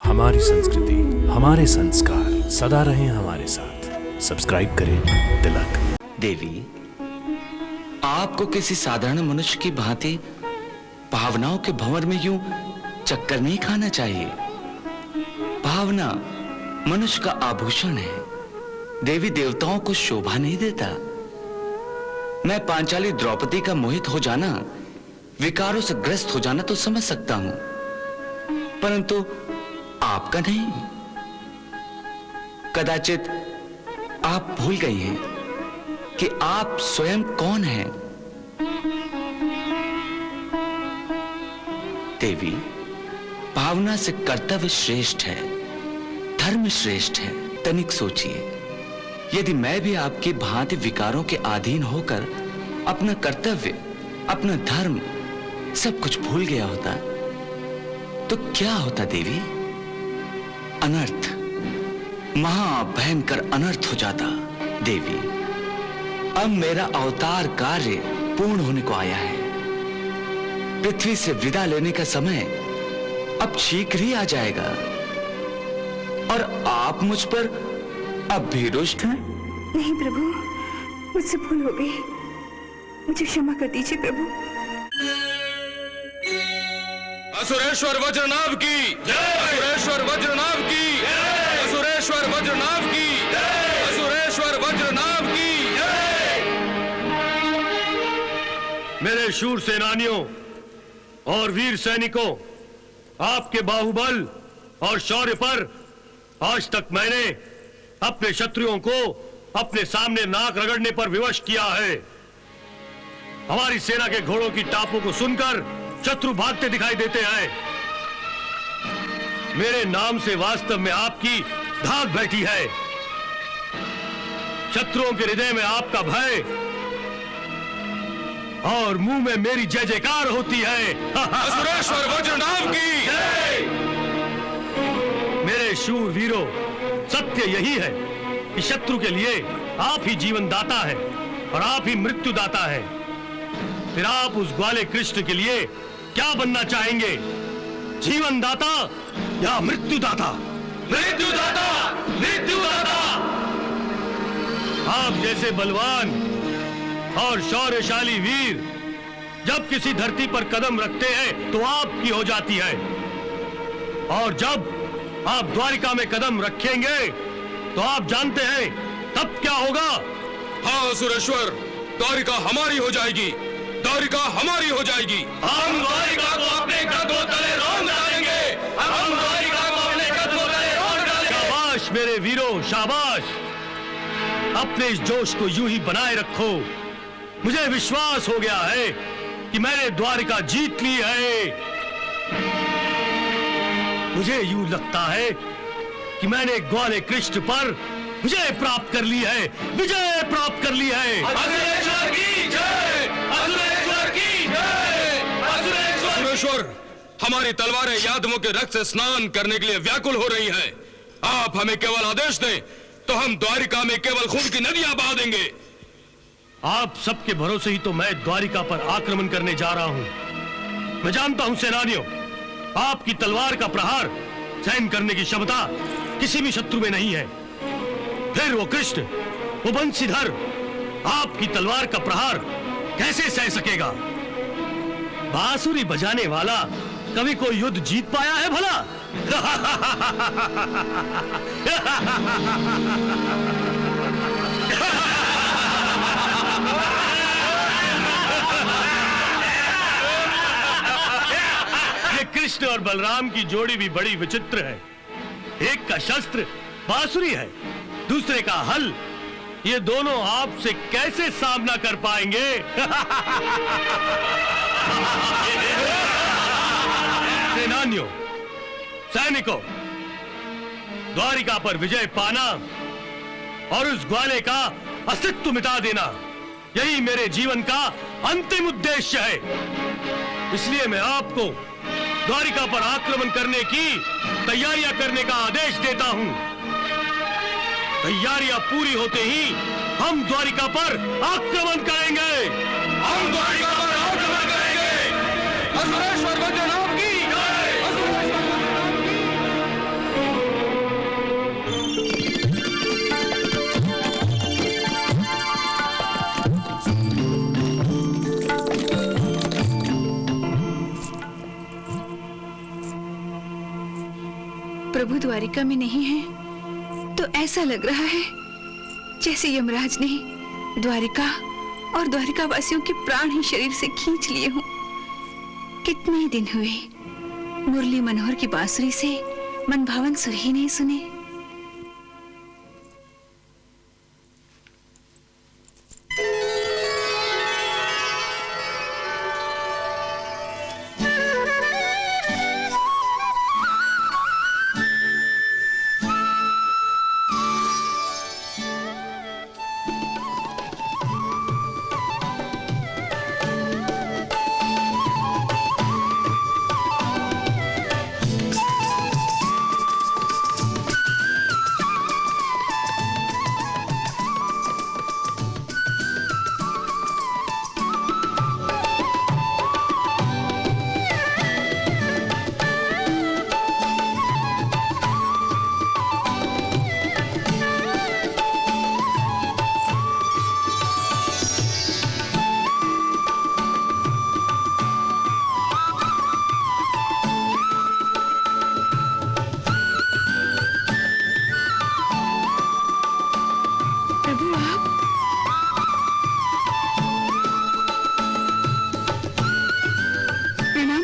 हमारी संस्कृति, हमारे संस्कार सदा रहें हमारे साथ। सब्सक्राइब करें तिलक। देवी, आपको किसी साधारण मनुष्य की भांति भावनाओं के भंवर में यूं चक्कर नहीं खाना चाहिए। भावना मनुष्य का आभूषण है, देवी देवताओं को शोभा नहीं देता। मैं पांचाली द्रौपदी का मोहित हो जाना, विकारों से ग्रस्त हो जाना तो समझ सकता हूं, परंतु आपका नहीं। कदाचित आप भूल गई हैं कि आप स्वयं कौन हैं। देवी, भावना से कर्तव्य श्रेष्ठ है, धर्म श्रेष्ठ है। तनिक सोचिए, यदि मैं भी आपकी भांति विकारों के अधीन होकर अपना कर्तव्य, अपना धर्म सब कुछ भूल गया होता तो क्या होता देवी? अनर्थ, महाभयंकर अनर्थ हो जाता। देवी, अब मेरा अवतार कार्य पूर्ण होने को आया है। पृथ्वी से विदा लेने का समय अब शीघ्र ही आ जाएगा और आप मुझ पर अब भी रुष्ट हैं? नहीं प्रभु, मुझसे भूल हो गई, मुझे क्षमा कर दीजिए प्रभु। असुरेश्वर वज्रनाभ की जय, असुरेश्वर वज्रनाभ की जय, असुरेश्वर वज्रनाभ की जय, असुरेश्वर वज्रनाभ की जय। मेरे शूर सेनानियों और वीर सैनिकों, आपके बाहुबल और शौर्य पर आज तक मैंने अपने शत्रुओं को अपने सामने नाक रगड़ने पर विवश किया है। हमारी सेना के घोड़ों की टापों को सुनकर शत्रु भागते दिखाई देते हैं। मेरे नाम से वास्तव में आपकी धाक बैठी है। शत्रुओं के हृदय में आपका भय और मुंह में मेरी जय जयकार होती है। असुरेश्वर वज्रनाभ की जय। मेरे शूर वीरों, सत्य यही है कि शत्रु के लिए आप ही जीवन दाता है और आप ही मृत्यु दाता है। फिर आप उस ग्वाले कृष्ण के लिए क्या बनना चाहेंगे? जीवन दाता या मृत्यु दाता? मृत्यु दाता, मृत्यु दाता। आप जैसे बलवान और शौर्यशाली वीर जब किसी धरती पर कदम रखते हैं तो आपकी हो जाती है, और जब आप द्वारिका में कदम रखेंगे तो आप जानते हैं तब क्या होगा? हाँ असुरेश्वर, द्वारिका हमारी हो जाएगी, द्वारिका हमारी हो जाएगी। हम द्वारिका को अपने कदमों तले रौंद डालेंगे, हम द्वारिका को अपने कदमों तले रौंद डालेंगे। शाबाश मेरे वीरों, शाबाश। अपने इस जोश को यूं ही बनाए रखो। मुझे विश्वास हो गया है कि मैंने द्वारिका जीत ली है। मुझे यूं लगता है कि मैंने ग्वाले कृष्ण पर विजय प्राप्त कर ली है, विजय प्राप्त कर ली है। असुरेश्वर की जय, असुरेश्वर की जय, असुरेश्वर। असुरेश्वर, हमारी तलवारें यादवों के रक्त से स्नान करने के लिए व्याकुल हो रही हैं। आप हमें केवल आदेश दें तो हम द्वारिका में केवल खून की नदियां बहा देंगे। आप सबके भरोसे ही तो मैं द्वारिका पर आक्रमण करने जा रहा हूं। मैं जानता हूं सेनानियों, आपकी तलवार का प्रहार सहन करने की क्षमता किसी भी शत्रु में नहीं है। फिर वो कृष्ण, वो बंशीधर आपकी तलवार का प्रहार कैसे सह सकेगा? बांसुरी बजाने वाला कभी कोई युद्ध जीत पाया है भला? ये कृष्ण और बलराम की जोड़ी भी बड़ी विचित्र है। एक का शस्त्र बांसुरी है, दूसरे का हल। ये दोनों आपसे कैसे सामना कर पाएंगे? सेनानियों, सैनिकों, द्वारिका पर विजय पाना और उस ग्वाले का अस्तित्व मिटा देना, यही मेरे जीवन का अंतिम उद्देश्य है। इसलिए मैं आपको द्वारिका पर आक्रमण करने की तैयारियां करने का आदेश देता हूं। तैयारियां पूरी होते ही हम द्वारिका पर आक्रमण करेंगे। हम द्वारिका पर आक्रमण करेंगे। असुरेश्वर वज्रनाभ की जय, असुरेश्वर वज्रनाभ की प्रभु द्वारिका में नहीं है तो ऐसा लग रहा है जैसे यमराज ने द्वारिका और द्वारिका वासियों के प्राण ही शरीर से खींच लिए हों। कितने दिन हुए मुरली मनोहर की बांसुरी से मनभावन सुर ही नहीं सुने।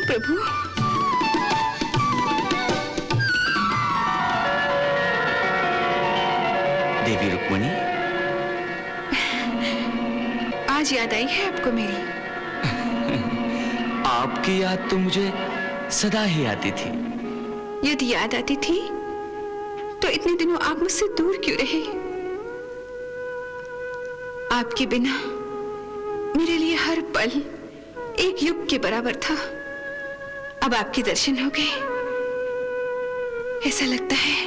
प्रभु, देवी रुक्मिणी, आज याद आई है आपको मेरी? आपकी याद तो मुझे सदा ही आती थी। यदि याद आती थी तो इतने दिनों आप मुझसे दूर क्यों रहे? आपके बिना मेरे लिए हर पल एक युग के बराबर था। अब आपके दर्शन हो गए, ऐसा लगता है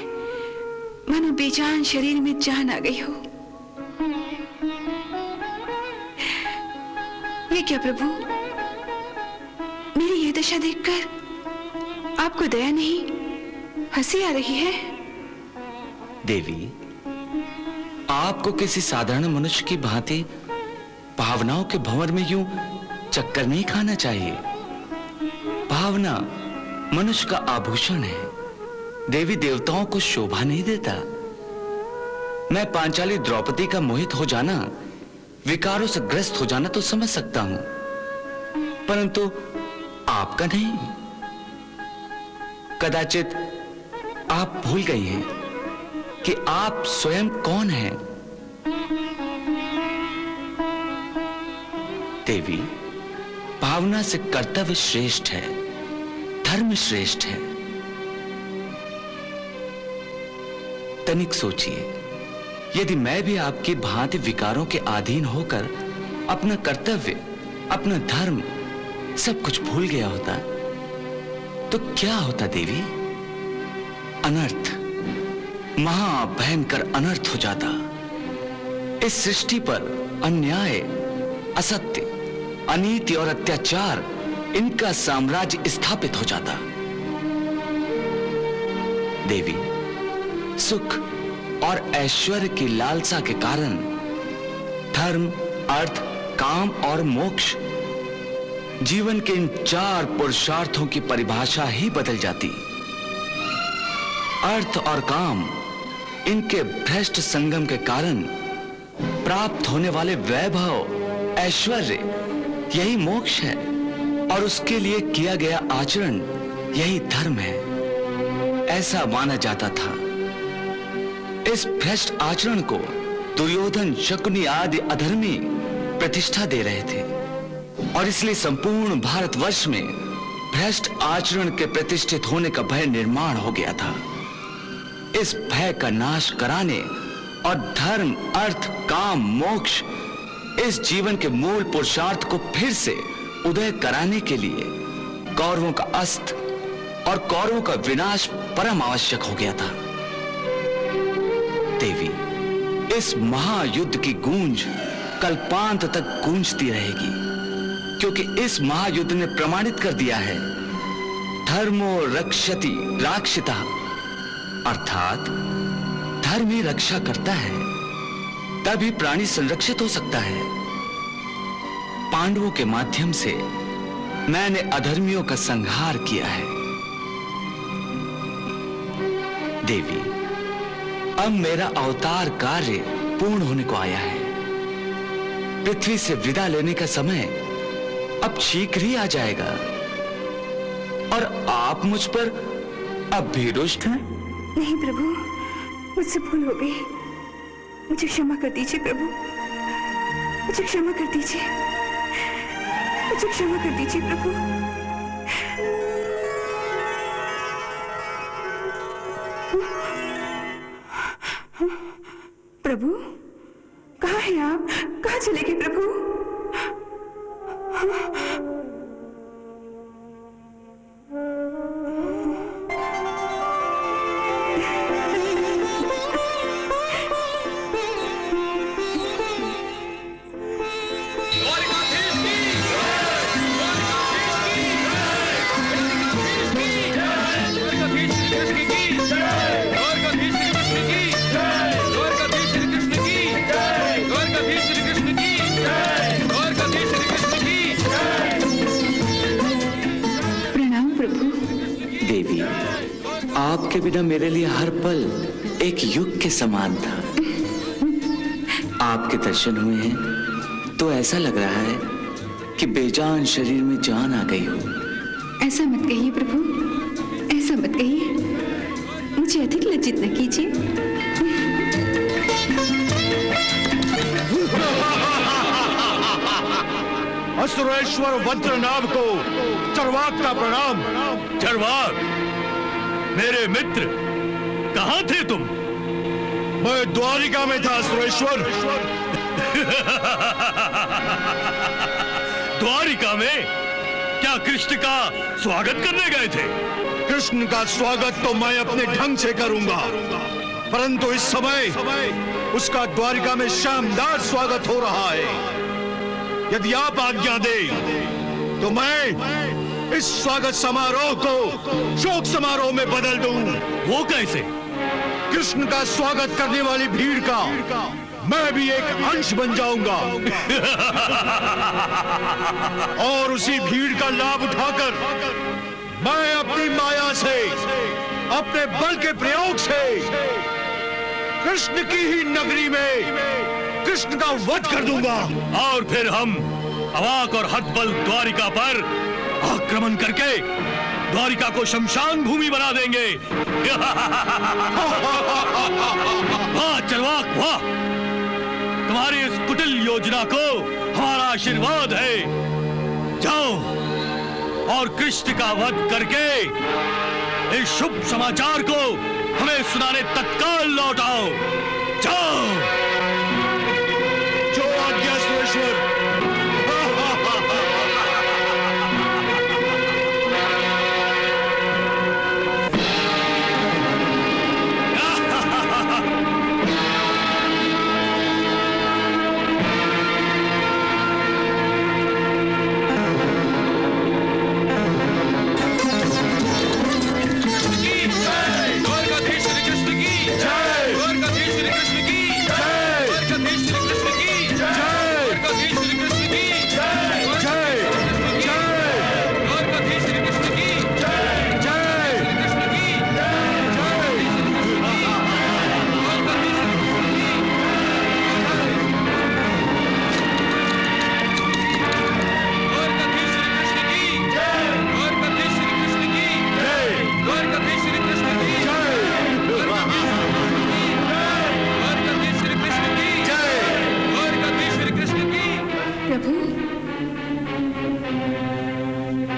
मानो बेजान शरीर में जान आ गई हो। ये क्या प्रभु, मेरी ये दशा देखकर आपको दया नहीं हंसी आ रही है? देवी, आपको किसी साधारण मनुष्य की भांति भावनाओं के भंवर में यूं चक्कर नहीं खाना चाहिए। भावना मनुष्य का आभूषण है, देवी देवताओं को शोभा नहीं देता। मैं पांचाली द्रौपदी का मोहित हो जाना, विकारों से ग्रस्त हो जाना तो समझ सकता हूं, परंतु आपका नहीं। कदाचित आप भूल गई हैं कि आप स्वयं कौन हैं। देवी, भावना से कर्तव्य श्रेष्ठ है, धर्म श्रेष्ठ है। तनिक सोचिए, यदि मैं भी आपकी भांति विकारों के अधीन होकर अपना कर्तव्य, अपना धर्म सब कुछ भूल गया होता तो क्या होता देवी? अनर्थ, महाभयंकर अनर्थ हो जाता। इस सृष्टि पर अन्याय, असत्य, अनीति और अत्याचार, इनका साम्राज्य स्थापित हो जाता। देवी, सुख और ऐश्वर्य की लालसा के कारण धर्म, अर्थ, काम और मोक्ष, जीवन के इन चार पुरुषार्थों की परिभाषा ही बदल जाती। अर्थ और काम, इनके भ्रष्ट संगम के कारण प्राप्त होने वाले वैभव, ऐश्वर्य, यही मोक्ष है और उसके लिए किया गया आचरण यही धर्म है, ऐसा माना जाता था। इस भ्रष्ट आचरण को दुर्योधन, शकुनी आदि अधर्मी प्रतिष्ठा दे रहे थे और इसलिए संपूर्ण भारतवर्ष में भ्रष्ट आचरण के प्रतिष्ठित होने का भय निर्माण हो गया था। इस भय का नाश कराने और धर्म, अर्थ, काम, मोक्ष, इस जीवन के मूल पुरुषार्थ को फिर से उदय कराने के लिए कौरवों का अस्त और कौरवों का विनाश परम आवश्यक हो गया था। देवी, इस महायुद्ध की गूंज कल्पांत तक गूंजती रहेगी, क्योंकि इस महायुद्ध ने प्रमाणित कर दिया है धर्मो रक्षति राक्षिता, अर्थात धर्म ही रक्षा करता है, तभी प्राणी संरक्षित हो सकता है। पांडवों के माध्यम से मैंने अधर्मियों का संहार किया है। देवी, अब मेरा अवतार कार्य पूर्ण होने को आया है। पृथ्वी से विदा लेने का समय अब शीघ्र ही आ जाएगा और आप मुझ पर अब भी रुष्ट हैं? नहीं प्रभु, मुझसे भूल हो गई। मुझे क्षमा कर दीजिए प्रभु, मुझे क्षमा कर दीजिए, मुझे क्षमा कर दीजिए प्रभु। प्रभु, कहाँ हैं आप? कहाँ चले गए प्रभु? आपके बिना मेरे लिए हर पल एक युग के समान था। आपके दर्शन हुए हैं तो ऐसा लग रहा है कि बेजान शरीर में जान आ गई हो। ऐसा मत कहिए प्रभु, ऐसा मत कहिए, मुझे अधिक लज्जित न कीजिए। असुरेश्वर वज्रनाभ को चरवाक का प्रणाम। चरवाक, मेरे मित्र, कहां थे तुम? मैं द्वारिका में था सुरेश्वर। द्वारिका में? क्या कृष्ण का स्वागत करने गए थे? कृष्ण का स्वागत तो मैं अपने ढंग से करूंगा, परंतु इस समय उसका द्वारिका में शानदार स्वागत हो रहा है। यदि आप आज्ञा दें तो मैं इस स्वागत समारोह को शोक समारोह में बदल दूं। वो कैसे? कृष्ण का स्वागत करने वाली भीड़ का मैं भी एक अंश बन जाऊंगा और उसी भीड़ का लाभ उठाकर मैं अपनी माया से, अपने बल के प्रयोग से कृष्ण की ही नगरी में कृष्ण का वध कर दूंगा और फिर हम अवाक और हतबल द्वारिका पर आक्रमण करके द्वारिका को शमशान भूमि बना देंगे। वाह चरवाक वाह, तुम्हारी इस कुटिल योजना को हमारा आशीर्वाद है। जाओ और कृष्ण का वध करके इस शुभ समाचार को हमें सुनाने तत्काल लौट आओ। जाओ। जो आज्ञा सुरेश्वर।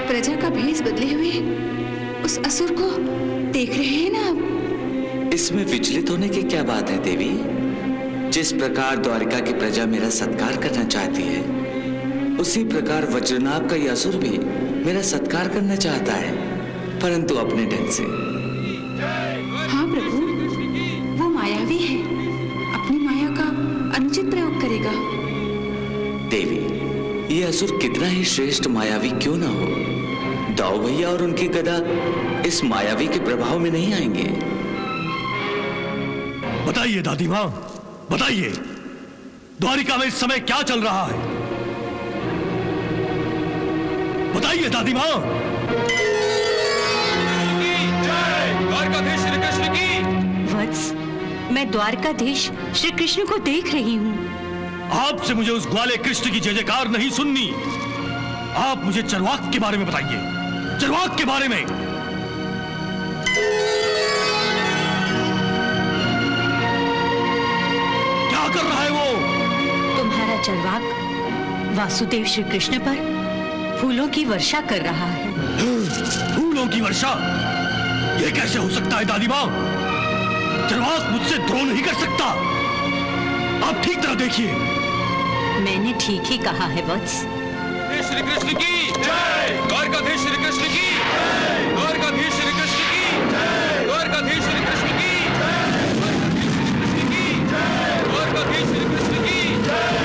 प्रजा का भेष बदले हुए उस असुर को देख रहे हैं ना आप? इसमें विचलित होने की क्या बात है देवी? जिस प्रकार द्वारिका की प्रजा मेरा सत्कार करना चाहती है, उसी प्रकार वज्रनाभ का यह असुर भी मेरा सत्कार करना चाहता है, परंतु अपने ढंग से। हाँ प्रभु, वो मायावी है, अपनी माया का अनुचित प्रयोग करेगा। देवी, ये असुर कितना ही श्रेष्ठ मायावी क्यों ना हो, दाऊ भैया और उनकी गदा इस मायावी के प्रभाव में नहीं आएंगे। बताइए दादी माँ, बताइए द्वारिका में इस समय क्या चल रहा है? बताइए दादी माँ। द्वारकाधीश श्री कृष्ण की मैं द्वारकाधीश श्री कृष्ण को देख रही हूँ। आपसे मुझे उस ग्वाले कृष्ण की जय जयकार नहीं सुननी। आप मुझे चरवाक के बारे में बताइए, चरवाक के बारे में। क्या कर रहा है वो? तुम्हारा चरवाक वासुदेव श्री कृष्ण पर फूलों की वर्षा कर रहा है। फूलों की वर्षा? यह कैसे हो सकता है दादी माँ? चरवाक मुझसे द्रोह नहीं कर सकता। आप ठीक तरह देखिए। मैंने ठीक ही कहा है वत्स। श्री कृष्ण की जय, द्वारकाधीश श्री कृष्ण की जय, द्वारकाधीश श्री कृष्ण की जय, द्वारकाधीश श्री कृष्ण की जय, द्वारकाधीश श्री कृष्ण की जय।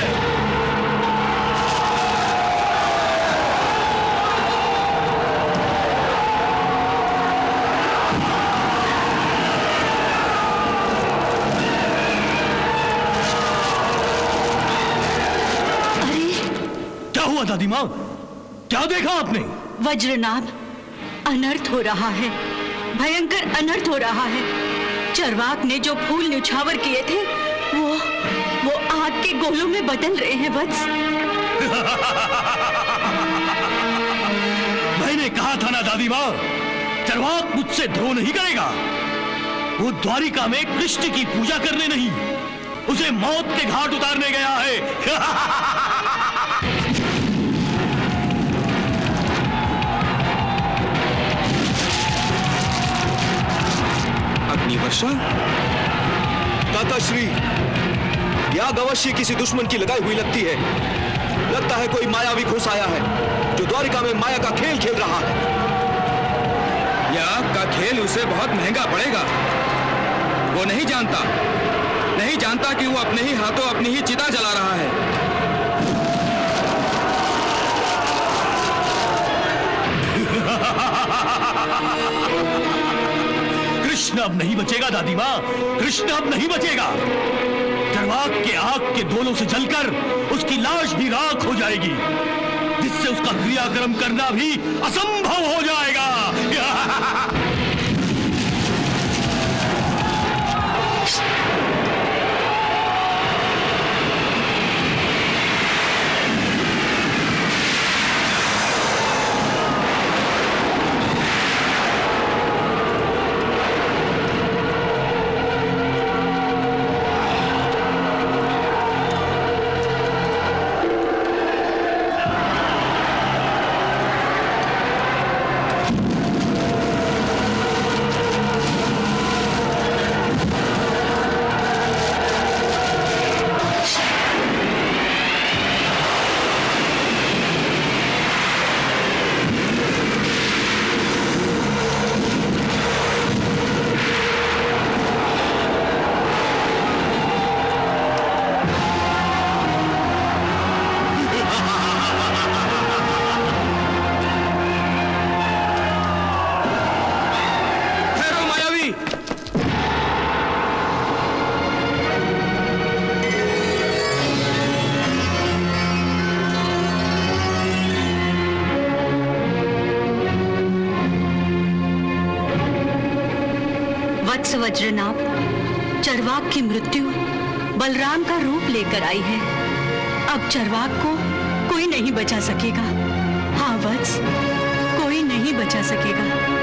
दादी माँ, क्या देखा आपने? वज्रनाभ, अनर्थ हो रहा है, भयंकर अनर्थ हो रहा है। चरवाक ने जो फूल न्यौछावर किए थे वो आग के गोलों में बदल रहे हैं वत्स। मैंने कहा था ना दादी माँ, चरवाक मुझसे द्रोह नहीं करेगा। वो द्वारिका में कृष्ण की पूजा करने नहीं, उसे मौत के घाट उतारने गया है। अग्निवर्षा? दाताश्री, याद अवश्य किसी दुश्मन की लगाई हुई लगती है। लगता है कोई मायावी घुस आया है जो द्वारिका में माया का खेल खेल रहा है। यह आग का खेल उसे बहुत महंगा पड़ेगा। वो नहीं जानता कि वो अपने ही हाथों अपनी ही चिता जला रहा है। कृष्ण अब नहीं बचेगा दादी माँ, कृष्ण अब नहीं बचेगा। चरवाक के आग के गोलों से जलकर उसकी लाश भी राख हो जाएगी, जिससे उसका क्रियाक्रम करना भी असंभव हो जाएगा। वज्रनाभ, चरवाक की मृत्यु बलराम का रूप लेकर आई है। अब चरवाक को कोई नहीं बचा सकेगा। हाँ वत्स, कोई नहीं बचा सकेगा।